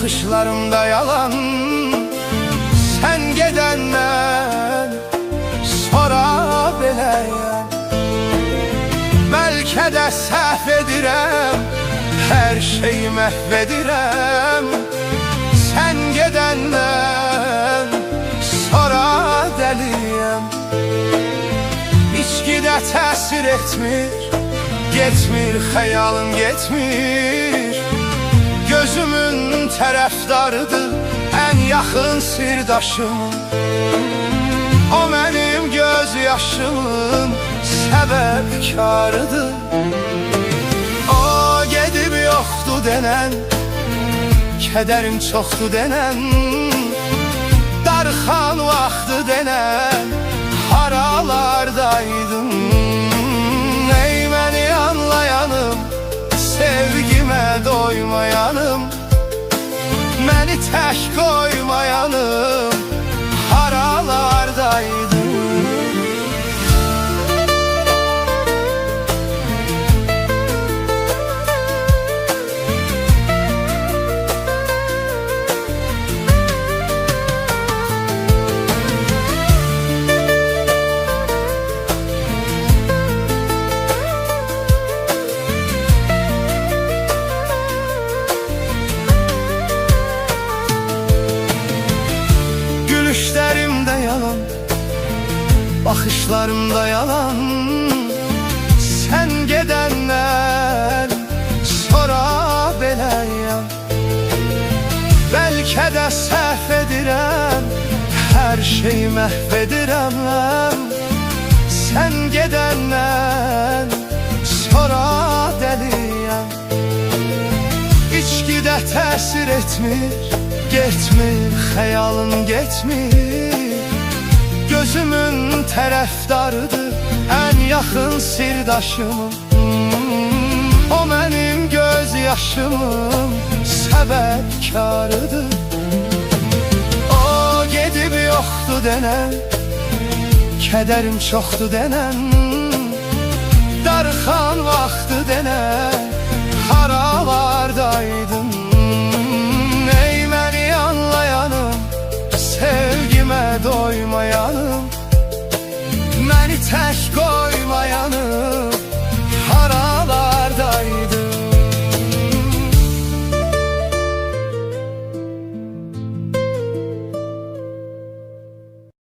Baxışlarımda yalan, sen gedəndən sonra beləyəm. Bəlkə də səhv edirəm, hər şeyi məhv edirəm. Sən gedəndən sonra dəliyəm. İçkidə təsir etmir, getmir xəyalım getmir. Gözümün tərəfdarıdır ən yaxın sirdaşım. O mənim göz yaşımın səbəbkarıdır. O gedib yoxdu denən, kədərim çoxdu denən, darxan vaxtı denən, haralardaydın. Ey məni anlayanım, sevgimə doymayanım, məni tək qoymayanım, haralardaydın. Gülüşlərimdə yalan, baxışlarımda yalan. Sən gedəndən sonra beləyəm. Bəlkə də səhv edirəm, hər şeyi məhv edirəm. Sən gedəndən sonra dəliyəm. İçkidə təsir etmir, getmir xəyalım getmir. Gözümün tərəfdarıdır ən yaxın sirdaşım. O mənim göz yaşımın səbəbkarıdır. O gedib yoxdu denən, kədərim çoxdu denən, darxan vaxtı denən, haralardaydın. Ey məni anlayanım, sevgimə doymayanım, məni tək qoymayanım,